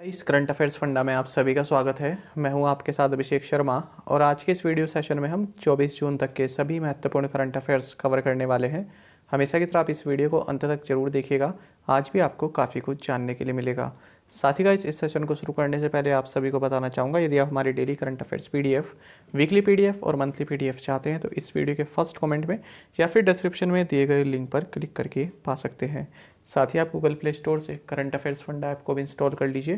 इस current affairs funda में आप सभी का स्वागत है। मैं हूं आपके साथ अभिषेक शर्मा और आज के इस वीडियो सेशन में हम 24 जून तक के सभी महत्वपूर्ण करंट अफेयर्स कवर करने वाले हैं। हमेशा की तरह आप इस वीडियो को अंत तक जरूर देखिएगा, आज भी आपको काफ़ी कुछ जानने के लिए मिलेगा। साथ ही गाइस, इस सेशन को शुरू करने से पहले आप सभी को बताना चाहूँगा, यदि आप हमारी daily current affairs PDF, weekly PDF और मंथली पीडीएफ चाहते हैं तो इस वीडियो के फर्स्ट कमेंट में या फिर डिस्क्रिप्शन में दिए गए लिंक पर क्लिक करके पा सकते हैं। साथ ही आप गूगल प्ले स्टोर से करंट अफेयर्स फंडा ऐप को भी इंस्टॉल कर लीजिए,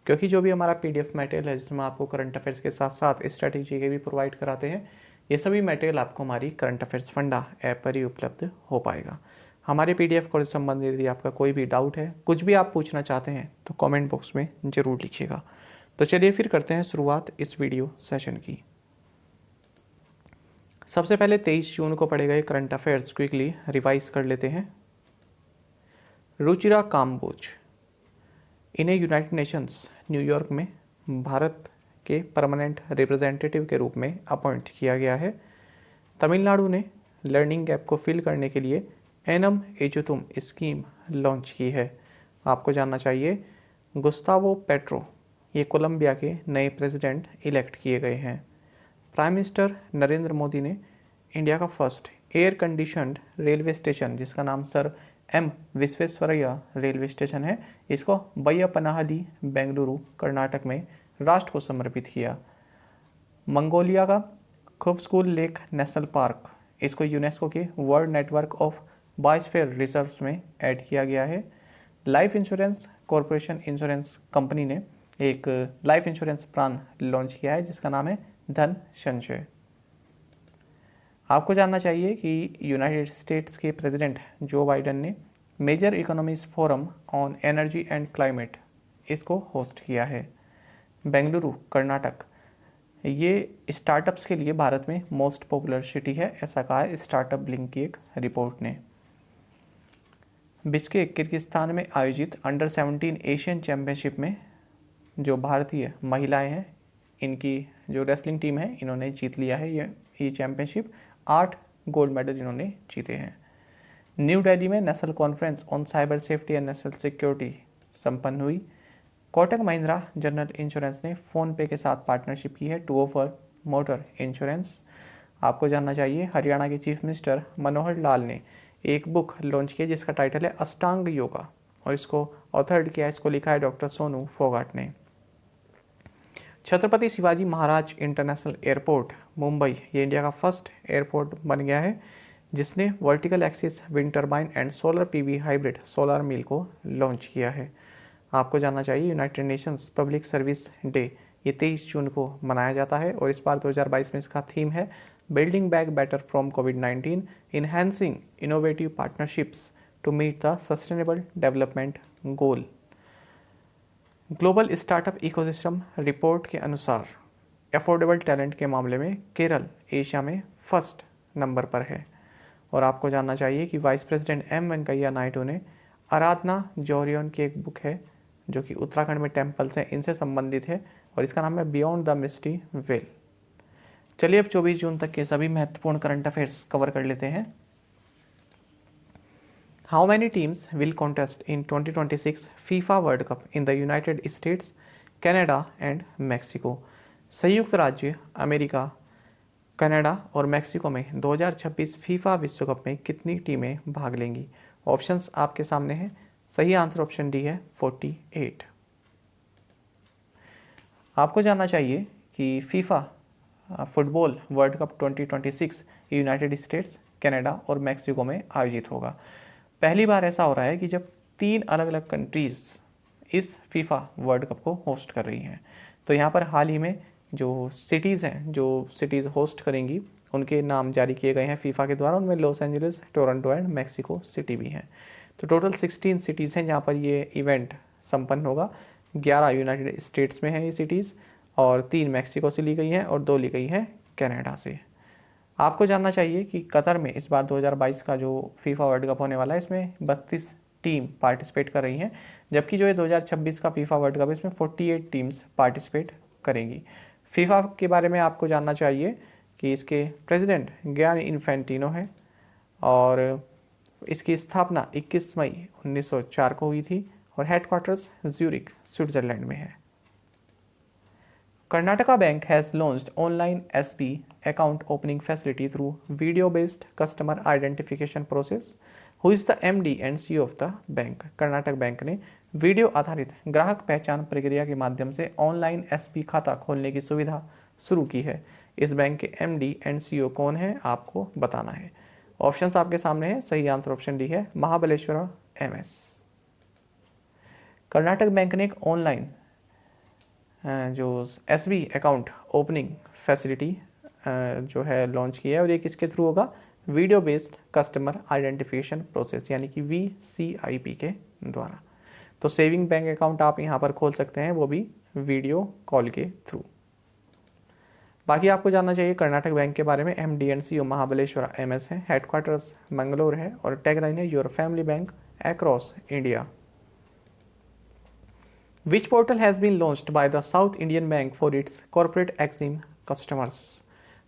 क्योंकि जो भी हमारा पीडीएफ मटेरियल है जिसमें आपको करंट अफेयर्स के साथ साथ स्ट्रैटेजी के भी प्रोवाइड कराते हैं, ये सभी मटेरियल आपको हमारी करंट अफेयर्स फंडा ऐप पर ही उपलब्ध हो पाएगा। हमारे पीडीएफ को संबंधित यदि आपका कोई भी डाउट है, कुछ भी आप पूछना चाहते हैं तो कमेंट बॉक्स में ज़रूर लिखिएगा। तो चलिए फिर करते हैं शुरुआत इस वीडियो सेशन की। सबसे पहले 23 जून को पढ़े गए करंट अफेयर्स क्विकली रिवाइज कर लेते हैं। रुचिरा काम्बोज इन्हें यूनाइटेड नेशंस न्यूयॉर्क में भारत के परमानेंट रिप्रेजेंटेटिव के रूप में अपॉइंट किया गया है। तमिलनाडु ने लर्निंग गैप को फिल करने के लिए एनम एजुतुम स्कीम लॉन्च की है। आपको जानना चाहिए, गुस्तावो पेट्रो ये कोलंबिया के नए प्रेसिडेंट इलेक्ट किए गए हैं। प्राइम मिनिस्टर नरेंद्र मोदी ने इंडिया का first air conditioned railway station, जिसका नाम sir M Visvesvaraya railway station है, इसको बैयप्पनाहल्ली बेंगलुरु कर्नाटक में राष्ट्र को समर्पित किया। मंगोलिया का खुफस्कुल लेक नेशनल पार्क, इसको यूनेस्को के world network of biosphere reserves में ऐड किया गया है। Life insurance corporation insurance company ने एक लाइफ इंश्योरेंस प्लान लॉन्च किया है जिसका नाम है धन संचय। आपको जानना चाहिए कि यूनाइटेड स्टेट्स के प्रेसिडेंट जो बाइडेन ने major economies forum on energy and climate इसको होस्ट किया है। बेंगलुरु कर्नाटक ये स्टार्टअप्स के लिए भारत में मोस्ट पॉपुलर सिटी है, ऐसा कहा है स्टार्टअप लिंक की एक रिपोर्ट ने। बिश्केक किर्गिस्तान में आयोजित अंडर 17 एशियन चैंपियनशिप में जो भारतीय महिलाएं हैं, इनकी जो रेसलिंग टीम है, इन्होंने जीत लिया है ये चैंपियनशिप। 8 गोल्ड मेडल इन्होंने जीते हैं। न्यू दिल्ली में national conference on cyber safety and national security संपन्न हुई। कोटक महिंद्रा जनरल इंश्योरेंस ने फ़ोनपे के साथ पार्टनरशिप की है टू ऑफर मोटर इंश्योरेंस। आपको जानना चाहिए, हरियाणा के चीफ मिनिस्टर मनोहर लाल ने एक बुक लॉन्च की जिसका टाइटल है अष्टांग योगा और इसको ऑथर्ड किया, इसको लिखा है डॉक्टर सोनू फोगाट ने। छत्रपति शिवाजी महाराज इंटरनेशनल एयरपोर्ट मुंबई, ये इंडिया का फर्स्ट एयरपोर्ट बन गया है जिसने vertical axis wind turbine and solar PV hybrid solar mill को लॉन्च किया है। आपको जानना चाहिए, United Nations public service day ये 23 जून को मनाया जाता है और इस बार 2022 में इसका थीम है बिल्डिंग बैक बेटर फ्रॉम कोविड-19, enhancing innovative partnerships to meet the sustainable development goal. Global startup ecosystem report के अनुसार अफोर्डेबल टैलेंट के मामले में केरल एशिया में फर्स्ट नंबर पर है। और आपको जानना चाहिए कि vice president M Venkaiah Naidu ने आराधना जौहरियन की एक बुक है जो कि उत्तराखंड में टेम्पल्स हैं इनसे संबंधित है और इसका नाम है बियॉन्ड द मिस्टी वेल। चलिए अब 24 जून तक के सभी महत्वपूर्ण करंट अफेयर्स कवर कर लेते हैं। How many teams will contest in 2026 FIFA world cup in the United states, Canada and Mexico. संयुक्त राज्य अमेरिका, कनाडा और मैक्सिको में 2026 फीफा विश्व कप में कितनी टीमें भाग लेंगी? ऑप्शंस आपके सामने हैं। सही आंसर ऑप्शन डी है 48। आपको जानना चाहिए कि FIFA football world cup 2026 United states, Canada और मैक्सिको में आयोजित होगा। पहली बार ऐसा हो रहा है कि जब 3 अलग अलग कंट्रीज़ इस फीफा वर्ल्ड कप को होस्ट कर रही हैं। तो यहाँ पर हाल ही में जो सिटीज़ हैं, जो सिटीज़ होस्ट करेंगी, उनके नाम जारी किए गए हैं फीफा के द्वारा। उनमें Los Angeles, Toronto and Mexico city भी हैं। तो टोटल 16 सिटीज़ हैं जहाँ पर ये इवेंट संपन्न होगा। 11 यूनाइटेड स्टेट्स में हैं ये सिटीज़ और 3 मैक्सिको से ली गई हैं और 2 ली गई हैं कनाडा से। आपको जानना चाहिए कि कतर में इस बार 2022 का जो फीफा वर्ल्ड कप होने वाला है, इसमें 32 टीम पार्टिसिपेट कर रही हैं, जबकि जो ये 2026 का फीफा वर्ल्ड कप है इसमें 48 टीम्स पार्टिसिपेट करेंगी। फीफा के बारे में आपको जानना चाहिए कि इसके प्रेसिडेंट गियानी इन्फेंटिनो है और इसकी स्थापना 21 मई 1904 को हुई थी और हेडक्वार्टर्स ज्यूरिक स्विट्जरलैंड में है। Karnataka Bank has launched online SB account opening facility through video-based customer identification process. Who is the MD and CEO of the bank? Karnataka bank ने वीडियो आधारित ग्राहक पहचान प्रक्रिया के माध्यम से ऑनलाइन एसबी खाता खोलने की सुविधा शुरू की है। इस बैंक के MD एंड CEO कौन है, आपको बताना है। ऑप्शंस आपके सामने है। सही आंसर ऑप्शन डी है, महाबलेश्वरा MS। कर्नाटक बैंक ने एक ऑनलाइन जो SB अकाउंट ओपनिंग फैसिलिटी जो है लॉन्च किया है, और ये किसके थ्रू होगा, video based customer identification process यानी कि VCIP के द्वारा। तो सेविंग बैंक अकाउंट आप यहाँ पर खोल सकते हैं, वो भी वीडियो कॉल के थ्रू। बाकी आपको जानना चाहिए कर्नाटक बैंक के बारे में। MD एंड CEO महाबलेश्वरा MS है, हेडक्वार्टर्स मंगलोर है, और टैगलाइन है your family bank across India. Which portal has been launched by the South Indian Bank for its corporate Exim customers?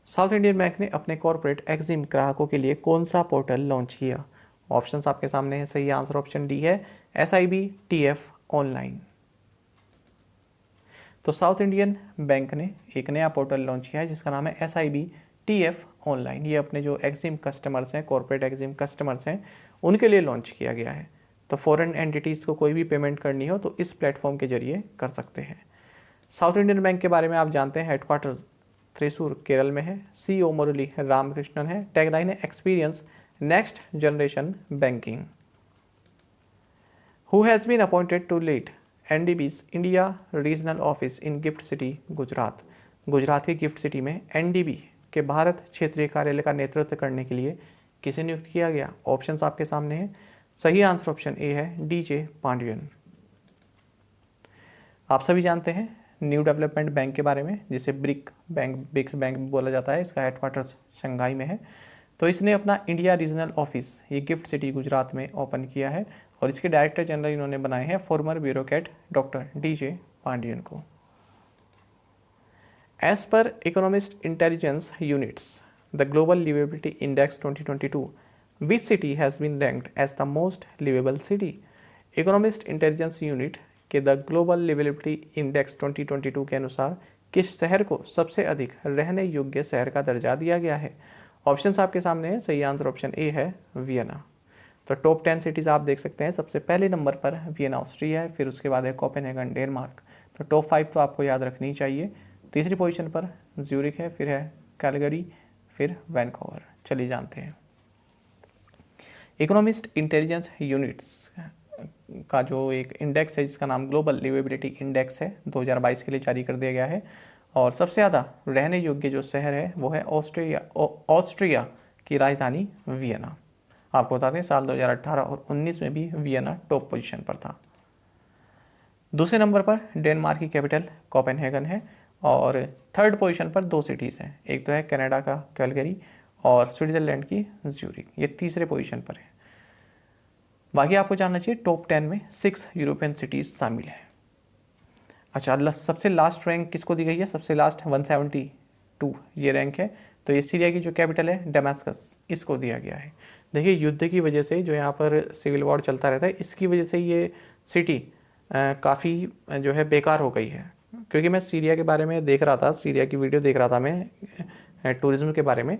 South Indian bank ने अपने कॉर्पोरेट एक्जिम ग्राहकों के लिए कौन सा पोर्टल लॉन्च किया? ऑप्शंस आपके सामने है। सही आंसर ऑप्शन डी है, SIB TF ऑनलाइन। तो साउथ इंडियन बैंक ने एक नया पोर्टल लॉन्च किया है जिसका नाम है SIB TF ऑनलाइन। ये अपने जो एक्जिम कस्टमर्स हैं, कॉर्पोरेट एक्जिम कस्टमर्स हैं, उनके लिए लॉन्च किया गया है। तो फॉरेन एंटिटीज़ को कोई भी पेमेंट करनी हो तो इस प्लेटफॉर्म के जरिए कर सकते हैं। साउथ इंडियन बैंक के बारे में आप जानते हैं, हेडक्वार्टर त्रिशूर केरल में है, CEO मुरली रामकृष्णन है, टैगलाइन है experience next generation banking. Who has been appointed to lead NDB's India regional office in GIFT City Gujarat? Gujarat की गिफ्ट सिटी में NDB के भारत क्षेत्रीय कार्यालय का नेतृत्व करने के लिए किसे नियुक्त किया गया? ऑप्शंस आपके सामने हैं। सही आंसर ऑप्शन ए है, DJ पांडियन। आप सभी जानते हैं न्यू डेवलपमेंट बैंक के बारे में, जिसे ब्रिक्स बैंक बोला जाता है। इसका हेडक्वार्टर्स शंघाई में है। तो इसने अपना इंडिया रीजनल ऑफिस ये गिफ्ट सिटी गुजरात में ओपन किया है, और इसके डायरेक्टर जनरल इन्होंने बनाए हैं former bureaucrat doctor DJ Pandian को। एज पर Economist Intelligence Units the Global Liveability Index 2022, Which city has been ranked as the most livable city? Economist intelligence unit के द ग्लोबल लिवेबिलिटी इंडेक्स 2022 के अनुसार किस शहर को सबसे अधिक रहने योग्य शहर का दर्जा दिया गया है? ऑप्शंस आपके सामने है। सही आंसर ऑप्शन ए है, वियना। तो टॉप 10 सिटीज़ आप देख सकते हैं। सबसे पहले नंबर पर वियना ऑस्ट्रिया है, फिर उसके बाद है कोपेनहेगन डेनमार्क। तो टॉप 5 तो आपको याद रखनी चाहिए। तीसरी पोजीशन पर ज्यूरिक है, फिर है कैलगरी, फिर वैनकूवर। चलिए जानते हैं इकोनॉमिस्ट इंटेलिजेंस यूनिट्स का जो एक इंडेक्स है जिसका नाम ग्लोबल लिवेबिलिटी इंडेक्स है, 2022 के लिए जारी कर दिया गया है। और सबसे ज़्यादा रहने योग्य जो शहर है वो है ऑस्ट्रिया की राजधानी वियना। आपको बता दें साल 2018 और 19 में भी वियना टॉप पोजीशन पर था। दूसरे नंबर पर डेनमार्क की कैपिटल कोपेनहेगन है, और थर्ड पोजीशन पर 2 सिटीज़ हैं। एक तो है कनाडा का कैलगरी और स्विट्जरलैंड की ज्यूरिक, ये तीसरे पोजीशन पर है। बाकी आपको जानना चाहिए टॉप 10 में 6 यूरोपियन सिटीज़ शामिल हैं। अच्छा, सबसे लास्ट रैंक किसको दी गई है? सबसे लास्ट 172 ये रैंक है। तो ये सीरिया की जो कैपिटल है डमास्कस, इसको दिया गया है। देखिए युद्ध की वजह से जो यहाँ पर सिविल वॉर चलता रहता है, इसकी वजह से ये सिटी काफ़ी जो है बेकार हो गई है। क्योंकि मैं सीरिया के बारे में देख रहा था, सीरिया की वीडियो देख रहा था मैं टूरिज़्म के बारे में।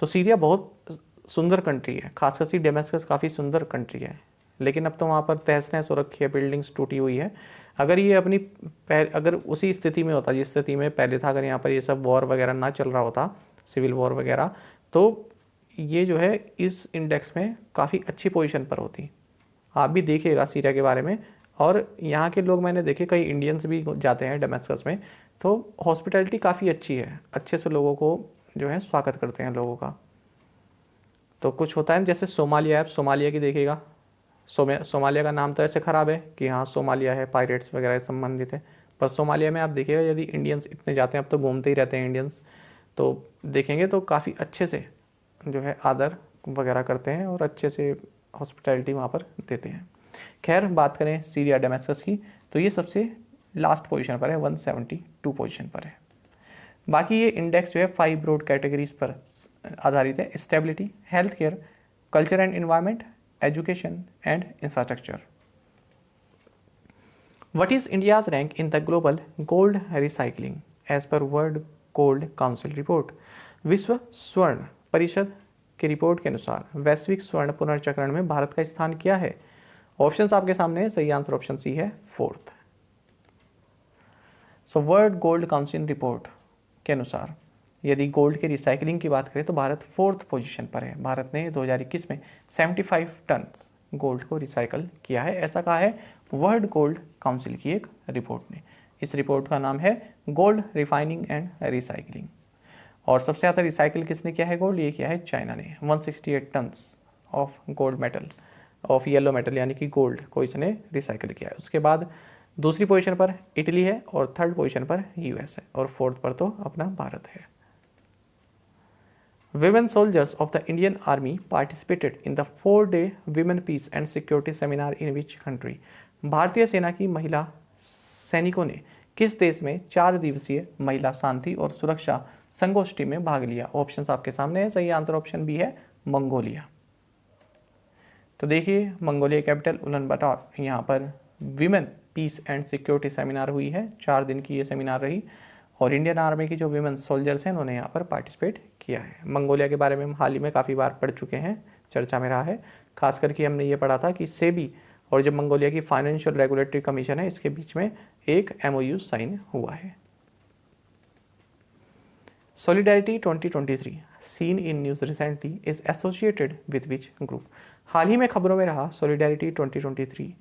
तो सीरिया बहुत सुंदर कंट्री है, खासकर से डेमास्कस काफ़ी सुंदर कंट्री है, लेकिन अब तो वहाँ पर तहस नहस हो रखी है, बिल्डिंग्स टूटी हुई है। अगर ये अगर उसी स्थिति में होता जिस स्थिति में पहले था, अगर यहाँ पर ये सब वॉर वगैरह ना चल रहा होता, सिविल वॉर वगैरह, तो ये जो है इस इंडेक्स में काफ़ी अच्छी पोजीशन पर होती। आप भी देखिएगा सीरिया के बारे में। और यहाँ के लोग मैंने देखे, कई इंडियंस भी जाते हैं डेमास्कस में, तो हॉस्पिटैलिटी काफ़ी अच्छी है, अच्छे से लोगों को जो है स्वागत करते हैं लोगों का। तो कुछ होता है जैसे सोमालिया है, सोमालिया की देखिएगा, सोमालिया का नाम तो ऐसे ख़राब है कि हाँ सोमालिया है, पायरेट्स वगैरह से संबंधित है, पर सोमालिया में आप देखिएगा यदि इंडियंस इतने जाते हैं, अब तो घूमते ही रहते हैं इंडियंस, तो देखेंगे तो काफ़ी अच्छे से जो है आदर वगैरह करते हैं और अच्छे से हॉस्पिटैलिटी वहाँ पर देते हैं। खैर बात करें सीरिया डेमास्कस की, तो ये सबसे लास्ट पोजीशन पर है, 172 पोजीशन पर है। बाकी ये इंडेक्स जो है 5 ब्रॉड कैटेगरीज पर आधारित है: stability, health care, culture and environment, education and infrastructure. What is India's rank in the global gold recycling as per World Gold Council report? विश्व स्वर्ण परिषद की रिपोर्ट के अनुसार वैश्विक स्वर्ण पुनर्चक्रण में भारत का स्थान क्या है? ऑप्शंस आपके सामने है, सही आंसर ऑप्शन सी है, fourth. So world gold council report के अनुसार यदि गोल्ड की रिसाइकलिंग की बात करें तो भारत फोर्थ पोजीशन पर है। भारत ने 2021 में 75 टन गोल्ड को रिसाइकल किया है, ऐसा कहा है वर्ल्ड गोल्ड काउंसिल की एक रिपोर्ट ने। इस रिपोर्ट का नाम है गोल्ड रिफाइनिंग एंड रिसाइकलिंग। और सबसे ज़्यादा रिसाइकिल किसने किया है गोल्ड? ये किया है चाइना ने, 168 tons of gold metal, of yellow metal यानी कि गोल्ड को इसने रिसाइकिल किया है। उसके बाद दूसरी पोजीशन पर इटली है और थर्ड पोजीशन पर यूएस है और फोर्थ पर तो अपना भारत है। Women soldiers of the Indian Army participated in the 4-day Women Peace and Security Seminar in which country? भारतीय सेना की महिला सैनिकों ने किस देश में 4 दिवसीय महिला शांति और सुरक्षा संगोष्ठी में भाग लिया? ऑप्शंस आपके सामने है, सही आंसर ऑप्शन बी है, मंगोलिया। तो देखिए मंगोलिया कैपिटल उलन बटार, यहाँ पर women peace and security seminar हुई है, 4 दिन की ये सेमिनार रही और इंडियन आर्मी की जो विमेन सोल्जर्स हैं उन्होंने यहाँ पर पार्टिसिपेट किया है। मंगोलिया के बारे में हम हाल ही में काफ़ी बार पढ़ चुके हैं, चर्चा में रहा है। खास करके हमने ये पढ़ा था कि सेबी और जो मंगोलिया की फाइनेंशियल रेगुलेटरी कमीशन है इसके बीच में एक MOU साइन हुआ है। Solidarity 2023 seen in news recently is associated with which group? हाल ही में खबरों में रहा सॉलिडेरिटी 2023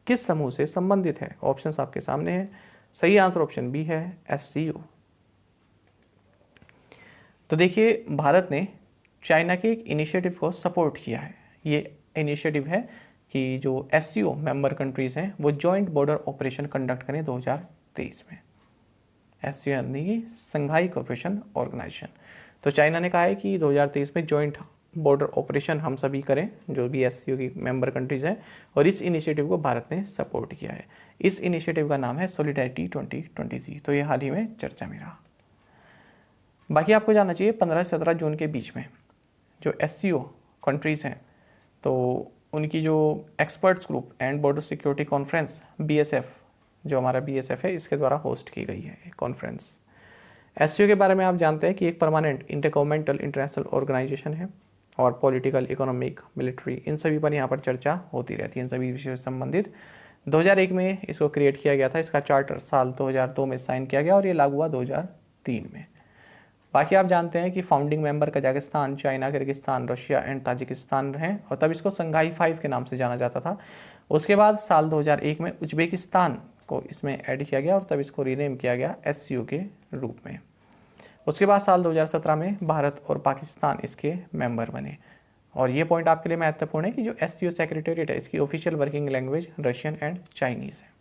किस समूह से संबंधित है? ऑप्शंस आपके सामने है, सही आंसर ऑप्शन बी है, SCO। तो देखिए भारत ने चाइना के एक इनिशिएटिव को सपोर्ट किया है। ये इनिशिएटिव है कि जो SCO मेंबर कंट्रीज़ हैं वो जॉइंट बॉर्डर ऑपरेशन कंडक्ट करें 2023 में। SCO यानी कि संघाई कोऑपरेशन ऑर्गेनाइजेशन। तो चाइना ने कहा है कि 2023 में जॉइंट बॉर्डर ऑपरेशन हम सभी करें, जो भी SCO की मेंबर कंट्रीज़ हैं, और इस इनिशिएटिव को भारत ने सपोर्ट किया है। इस इनिशिएटिव का नाम है सॉलिडेरिटी 2023। तो ये हाल ही में चर्चा में रहा। बाकी आपको जानना चाहिए 15 से 17 जून के बीच में जो SCO कंट्रीज़ हैं तो उनकी जो experts group and border security conference BSF, जो हमारा BSF है, इसके द्वारा होस्ट की गई है कॉन्फ्रेंस। SCO के बारे में आप जानते हैं कि एक परमानेंट इंटरगवर्नमेंटल इंटरनेशनल ऑर्गेनाइजेशन है और पॉलिटिकल, इकोनॉमिक, मिलिट्री, इन सभी पर यहाँ पर चर्चा होती रहती है, इन सभी विषयों से संबंधित। 2001 में इसको क्रिएट किया गया था, इसका चार्टर साल 2002 में साइन किया गया और ये लागू हुआ 2003 में। बाकी आप जानते हैं कि founding member Kazakhstan, China, Kyrgyzstan, Russia and Tajikistan हैं और तब इसको संघाई 5 के नाम से जाना जाता था। उसके बाद साल 2001 में उज्बेकिस्तान को इसमें ऐड किया गया और तब इसको रीनेम किया गया SCO के रूप में। उसके बाद साल 2017 में भारत और पाकिस्तान इसके मेंबर बने। और ये पॉइंट आपके लिए महत्वपूर्ण है कि जो SCO सेक्रेटेरिएट है इसकी official working language Russian and Chinese है।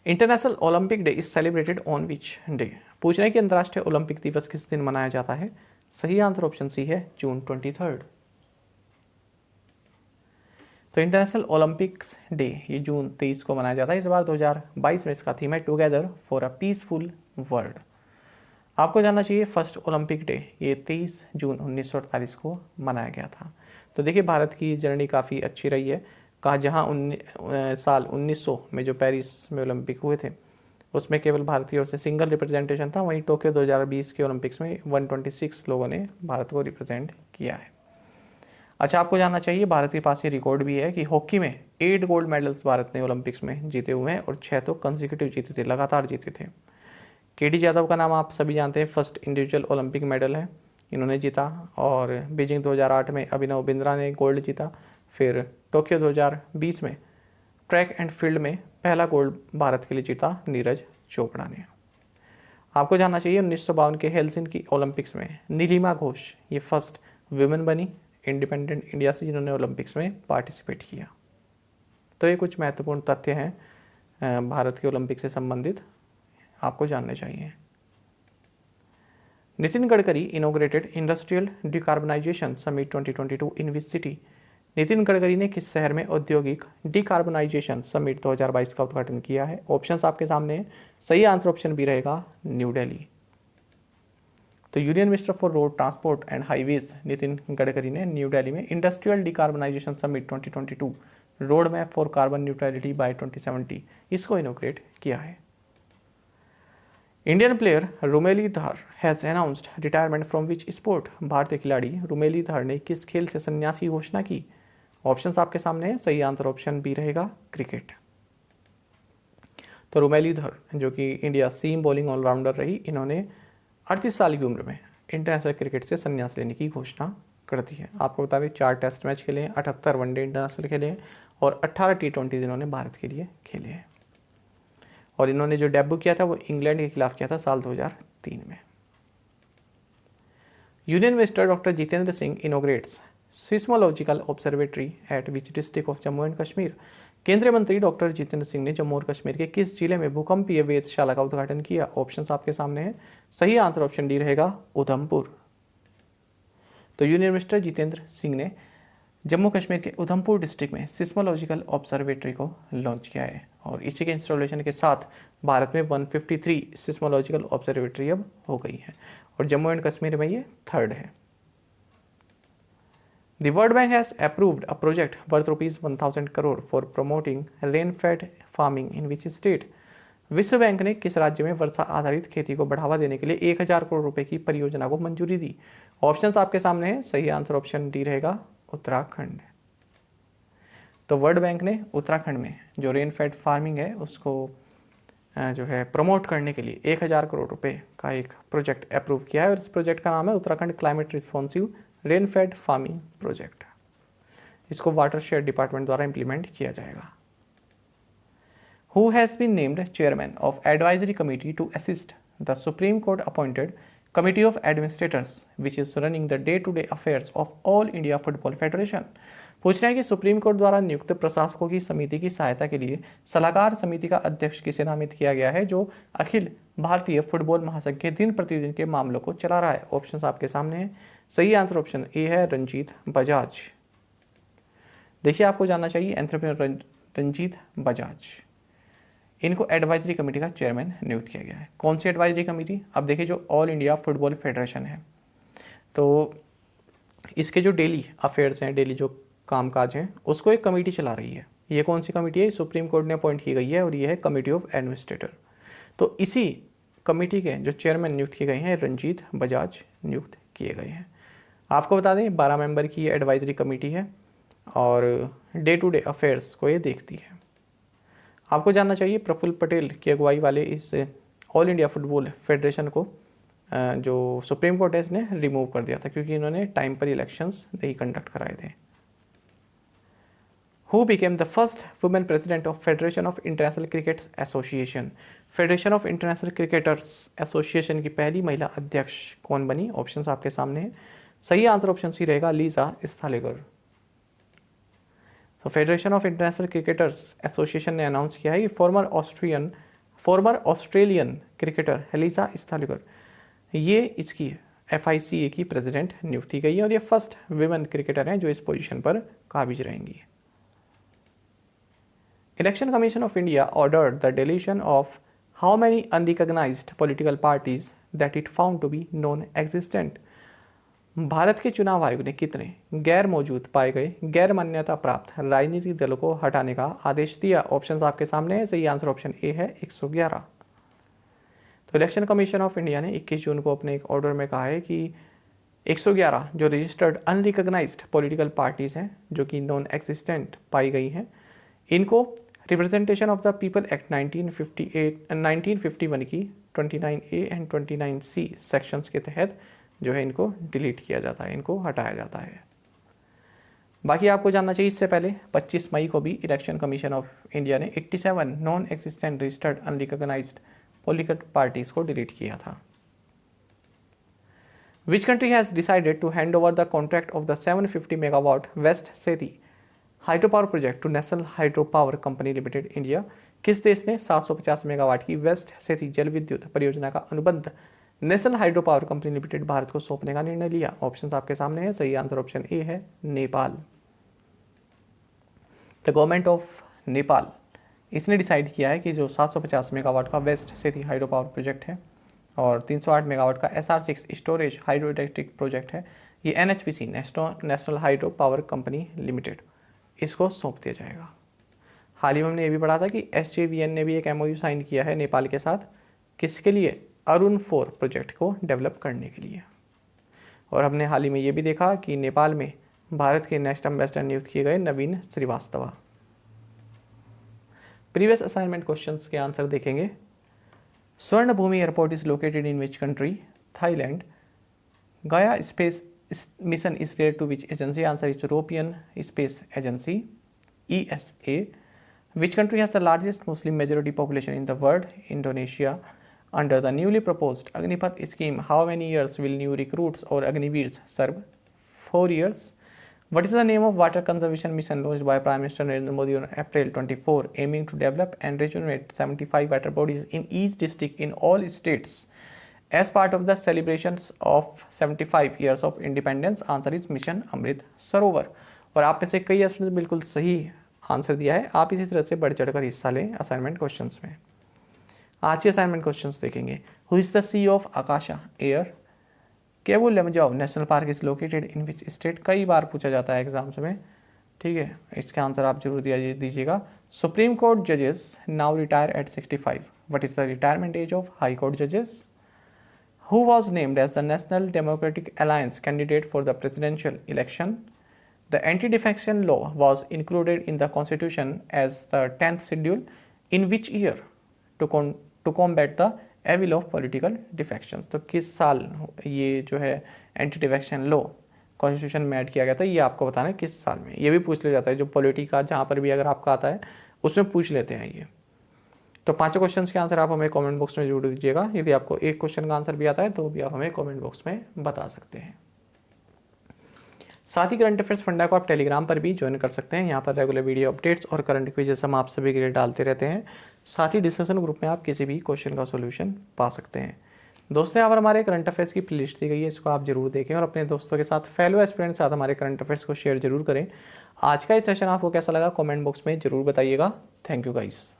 International Olympic Day is celebrated on which day? पूछ रहे हैं कि अंतर्राष्ट्रीय ओलंपिक दिवस किस दिन मनाया जाता है? सही आंसर ऑप्शन सी है, जून 23। तो इंटरनेशनल ओलंपिक्स डे ये जून 23 को मनाया जाता है। इस बार 2022 में इसका थीम है together for a peaceful world. आपको जानना चाहिए फर्स्ट ओलंपिक डे ये 23 जून 1948 को मनाया गया था। तो देखिए भारत की जर्नी काफ़ी अच्छी रही है। कहा जहाँ साल 1900 में जो पेरिस में ओलंपिक हुए थे उसमें केवल भारतीय ओर से सिंगल रिप्रेजेंटेशन था, वहीं टोक्यो 2020 के ओलंपिक्स में 126 लोगों ने भारत को रिप्रेजेंट किया है। अच्छा, आपको जानना चाहिए भारत के पास ये रिकॉर्ड भी है कि हॉकी में 8 गोल्ड मेडल्स भारत ने ओलंपिक्स में जीते हुए हैं और 6 तो कंसेक्यूटिव जीते थे, लगातार जीते थे। KD यादव का नाम आप सभी जानते हैं, फर्स्ट इंडिविजुअल ओलंपिक मेडल है, इन्होंने जीता। और बीजिंग 2008 में अभिनव बिंद्रा ने गोल्ड जीता। फिर टोक्यो 2020 में ट्रैक एंड फील्ड में पहला गोल्ड भारत के लिए जीता नीरज चोपड़ा ने। आपको जानना चाहिए 1952 के हेलसिंकी ओलंपिक्स में नीलिमा घोष ये फर्स्ट वुमेन बनी इंडिपेंडेंट इंडिया से जिन्होंने ओलंपिक्स में पार्टिसिपेट किया। तो ये कुछ महत्वपूर्ण तथ्य हैं भारत के ओलंपिक से संबंधित, आपको जानने चाहिए। Nitin Gadkari inaugurated industrial decarbonisation summit 2022 in which city? Nitin Gadkari ने किस शहर में औद्योगिक डिकार्बनाइजेशन समिट 2022 का उद्घाटन किया है? ऑप्शंस आपके सामने हैं, सही आंसर ऑप्शन बी रहेगा, न्यू दिल्ली। तो union minister for road transport and highways Nitin Gadkari ने न्यू दिल्ली में industrial decarbonisation summit 2022 road map for carbon neutrality by 2070, इसको इनोग्रेट किया है। Indian player Rumeli Dhar has announced retirement from which sport, भारतीय खिलाड़ी रुमेलीधर ने किस खेल से संन्यास की घोषणा की? ऑप्शंस आपके सामने है, सही आंसर ऑप्शन बी रहेगा, क्रिकेट। तो रुमेलीधर जो कि इंडिया सीम बॉलिंग ऑलराउंडर रही, इन्होंने 38 साल की उम्र में इंटरनेशनल क्रिकेट से संन्यास लेने की घोषणा कर दी है। आपको बता दें 4 टेस्ट मैच खेले हैं, 78 वनडे इंटरनेशनल खेले हैं और 18 T20 इन्होंने भारत के लिए खेले हैं। और इन्होंने जो डेब्यू किया था वो इंग्लैंड के खिलाफ किया था साल 2003 में। Union minister doctor Jitendra Singh इनोग्रेट्स seismological observatory eight which district of Jammu and Kashmir, केंद्रीय मंत्री डॉक्टर जितेंद्र सिंह ने जम्मू और कश्मीर के किस जिले में भूकंपीय वेधशाला का उद्घाटन किया? ऑप्शंस आपके सामने हैं, सही आंसर ऑप्शन डी रहेगा, उधमपुर। तो यूनियन मिनिस्टर जितेंद्र सिंह ने जम्मू कश्मीर के उधमपुर डिस्ट्रिक्ट में सिस्मोलॉजिकल ऑब्जर्वेटरी को लॉन्च किया है और इसी के इंस्टॉलेशन के साथ भारत में 153 सिस्मोलॉजिकल ऑब्जर्वेटरी अब हो गई है और जम्मू एंड कश्मीर में ये 3rd है। The World Bank has approved a project worth ₹1,000 crore for promoting rain-fed farming in which state? विश्व बैंक ने किस राज्य में वर्षा आधारित खेती को बढ़ावा देने के लिए 1,000 करोड़ रुपए की परियोजना को मंजूरी दी? ऑप्शंस आपके सामने हैं, सही आंसर ऑप्शन डी रहेगा, उत्तराखंड। तो वर्ल्ड बैंक ने उत्तराखंड में जो रेन फेड फार्मिंग है उसको जो है प्रमोट करने के लिए 1,000 करोड़ रुपए का एक प्रोजेक्ट अप्रूव किया है और इस प्रोजेक्ट का नाम है Uttarakhand climate responsive rain fade farming project. इसको वाटरशेड डिपार्टमेंट द्वारा इंप्लीमेंट किया जाएगा। Who has been named chairman of advisory committee to assist the Supreme Court appointed committee of administrators which is running the day-to-day affairs of All India Football Federation? पूछ रहे हैं कि supreme court द्वारा नियुक्त प्रशासकों की समिति की सहायता के लिए सलाहकार समिति का अध्यक्ष किसे नामित किया गया है जो अखिल भारतीय फुटबॉल महासंघ के दिन प्रतिदिन के मामलों को चला रहा है? ऑप्शंस आपके सामने हैं, सही आंसर ऑप्शन ए है, रंजीत बजाज। देखिए आपको जानना चाहिए एंटरप्रेन्योर रंजीत बजाज, इनको एडवाइजरी कमेटी का चेयरमैन नियुक्त किया गया है। कौन सी एडवाइजरी कमेटी? अब देखिए जो ऑल इंडिया फुटबॉल फेडरेशन है तो इसके जो डेली अफेयर्स हैं, डेली जो कामकाज हैं, उसको एक कमेटी चला रही है। ये कौन सी कमेटी है? सुप्रीम कोर्ट ने अपॉइंट की गई है और ये है कमेटी ऑफ एडमिनिस्ट्रेटर। तो इसी कमेटी के जो चेयरमैन नियुक्त किए गए हैं रंजीत बजाज नियुक्त किए गए हैं। आपको बता दें 12 मेंबर की ये एडवाइजरी कमेटी है और डे टू डे अफेयर्स को ये देखती है। आपको जानना चाहिए प्रफुल्ल पटेल की अगुवाई वाले इस ऑल इंडिया फुटबॉल फेडरेशन को जो सुप्रीम कोर्ट है इसने रिमूव कर दिया था क्योंकि इन्होंने टाइम पर इलेक्शंस नहीं कंडक्ट कराए थे। Who became the first women president of Federation of International Cricket Association? Federation of international cricketers association की पहली महिला अध्यक्ष कौन बनी? ऑप्शंस आपके सामने हैं, सही आंसर ऑप्शन सी रहेगा, लीजा स्थालेगर। तो federation of international cricketers association ने अनाउंस किया है कि फॉर्मर ऑस्ट्रेलियन क्रिकेटर लीजा स्थालेगर ये इसकी FICA की प्रेसिडेंट नियुक्त की गई है और ये फर्स्ट विमेन क्रिकेटर हैं जो इस पोजीशन पर काबिज रहेंगी। Election Commission of India ordered the deletion of how many unrecognized political parties that it found to be non-existent? Bharat के चुनाव आयोग ने कितने गैर मौजूद पाए गए गैर मान्यता प्राप्त राजनीतिक दलों को हटाने का आदेश दिया? ऑप्शंस आपके सामने है, सही आंसर ऑप्शन ए है, 111। तो इलेक्शन कमीशन ऑफ इंडिया ने 21 जून को अपने एक ऑर्डर में कहा है कि 111 जो रजिस्टर्ड अनरिकॉग्नाइज्ड पॉलिटिकल पार्टीज हैं जो कि नॉन एग्जिस्टेंट पाई गई हैं, इनको representation of the people act 1951 की 29A एंड 29C सेक्शंस के तहत जो है इनको डिलीट किया जाता है, इनको हटाया जाता है। बाकी आपको जानना चाहिए इससे पहले 25 मई को भी इलेक्शन कमीशन ऑफ इंडिया ने 87 non existent registered unrecognised political parties को डिलीट किया था। Which country has decided to hand over the contract of the 750 megawatt West Seti hydro power project to National Hydro Power Company Limited India? किस देश ने 750 megawatt की waste सेती जल विद्युत परियोजना का अनुबंध national Hydro Power Company limited Bharat को सौंपने का निर्णय लिया? ऑप्शंस आपके सामने है, सही आंसर ऑप्शन ए है, Nepal. The government of Nepal इसने डिसाइड किया है कि जो 750 मेगावाट का waste Seti hydro power project है और 308 मेगावाट का SR6 storage hydro electric project है, ये NHPC national Hydro Power Company limited इसको सौंप दिया जाएगा। हाल ही में हमने ये भी पढ़ा था कि SJVN ने भी एक MOU साइन किया है नेपाल के साथ, किसके लिए? अरुण 4 प्रोजेक्ट को डेवलप करने के लिए। और हमने हाल ही में ये भी देखा कि नेपाल में भारत के नेक्स्ट एम्बेसडर नियुक्त किए गए Naveen Srivastava. Previous assignment questions के आंसर देखेंगे। Suvarnabhumi airport is located in which country? Thailand. Gaia space mission is related to which agency? Answer is European Space Agency ESA. Which country has the largest Muslim majority population in the world? Indonesia. Under the newly proposed Agnipath scheme, how many years will new recruits or Agniveers serve? 4 years. What is the name of water conservation mission launched by Prime Minister Narendra Modi on April 24, aiming to develop and rejuvenate 75 water bodies in each district in all states as part of the celebrations of 75 years of independence? Answer is Mission Amrit Sarovar. और आपने से कई student बिल्कुल सही answer दिया है। आप इसी तरह से बढ़ चढ़कर हिस्सा लें असाइनमेंट क्वेश्चंस में। आज के असाइनमेंट क्वेश्चंस देखेंगे। Who is the CEO of Akasa Air? केवू Lamjao National Park is located in which state? कई बार पूछा जाता है एग्जाम्स में, ठीक है, इसका आंसर आप जरूर दीजिएगा। सुप्रीम कोर्ट जजेस now retire at 65। What is the retirement age of High Court जजेस? Who was named as the National Democratic Alliance candidate for the presidential election? The anti-defection law was included in the constitution as the 10th schedule in which year to combat the evil of political defections? तो किस साल ये जो है anti defection law constitution में add किया गया था, ये आपको बताना है किस साल में। ये भी पूछ लिया जाता है, जो पॉलिटी का जहाँ पर भी अगर आपका आता है उसमें पूछ लेते हैं ये। तो 5 क्वेश्चन के आंसर आप हमें कमेंट बॉक्स में जरूर दीजिएगा। यदि आपको एक क्वेश्चन का आंसर भी आता है तो भी आप हमें कमेंट बॉक्स में बता सकते हैं। साथ ही करंट अफेयर्स फंडा को आप टेलीग्राम पर भी ज्वाइन कर सकते हैं। यहाँ पर रेगुलर वीडियो अपडेट्स और करंट क्विजेस हम आप सभी के लिए डालते रहते हैं। साथ ही डिस्कशन ग्रुप में आप किसी भी क्वेश्चन का सोल्यूशन पा सकते हैं। दोस्तों, यहाँ पर हमारे करंट अफेयर्स की प्लेलिस्ट दी गई है, इसको आप जरूर देखें और अपने दोस्तों के साथ, फेलो एस्पिरेंट के साथ हमारे करंट अफेयर्स को शेयर जरूर करें। आज का ये सेशन आपको कैसा लगा कमेंट बॉक्स में जरूर बताइएगा। Thank you guys.